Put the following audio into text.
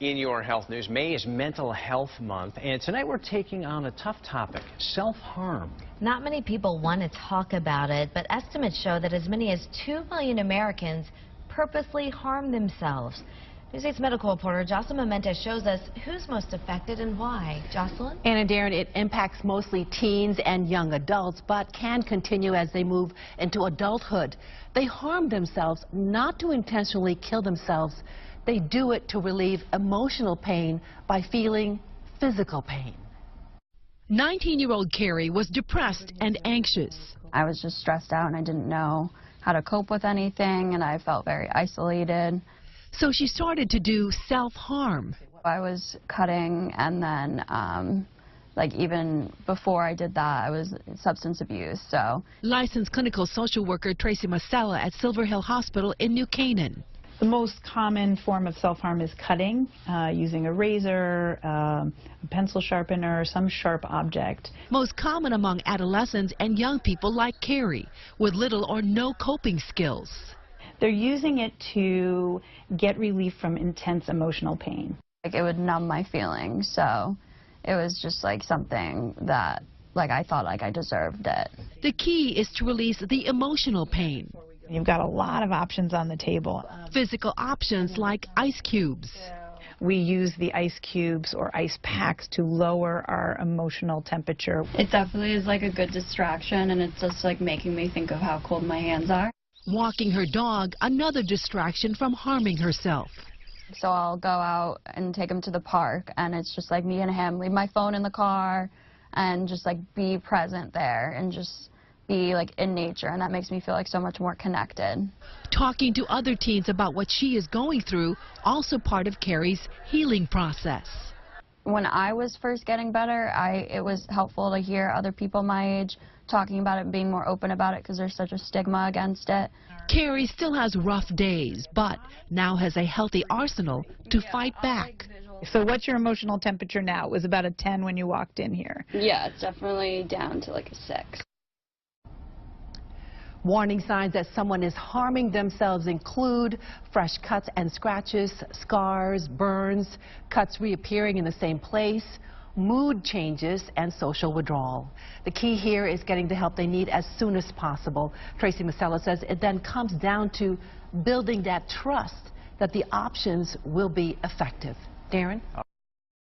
In your health news, May is Mental Health Month, and tonight we're taking on a tough topic, self-harm. Not many people want to talk about it, but estimates show that as many as 2 million Americans purposely harm themselves. News 8's medical reporter Jocelyn Mementes shows us who's most affected and why. Jocelyn? And Darren, it impacts mostly teens and young adults, but can continue as they move into adulthood. They harm themselves not to intentionally kill themselves. They do it to relieve emotional pain by feeling physical pain. 19-year-old Keri was depressed and anxious. I was just stressed out and I didn't know how to cope with anything, and I felt very isolated. So she started to do self-harm. I was cutting, and then even before I did that, I was substance abuse. So Licensed clinical social worker Tracey Masella at Silver Hill Hospital in New Canaan. The most common form of self-harm is cutting, using a razor, a pencil sharpener, some sharp object. Most common among adolescents and young people like Keri, with little or no coping skills. They're using it to get relief from intense emotional pain. it would numb my feelings, so it was just something that I thought I deserved it. The key is to release the emotional pain. You've got a lot of options on the table. Physical options like ice cubes. We use the ice cubes or ice packs to lower our emotional temperature. It definitely is a good distraction, and it's just making me think of how cold my hands are. Walking her dog, another distraction from harming herself. So I'll go out and take him to the park, and it's just me and him, leave my phone in the car, and just be present there and just be in nature, and that makes me feel so much more connected. Talking to other teens about what she is going through, also part of Keri's healing process. When I was first getting better, it was helpful to hear other people my age talking about it and being more open about it, because there's such a stigma against it. Keri still has rough days, but now has a healthy arsenal to fight back. So what's your emotional temperature now? It was about a 10 when you walked in here. Yeah, it's definitely down to a 6. Warning signs that someone is harming themselves include fresh cuts and scratches, scars, burns, cuts reappearing in the same place, mood changes, and social withdrawal. The key here is getting the help they need as soon as possible. Tracey Masella says it then comes down to building that trust that the options will be effective. Darren?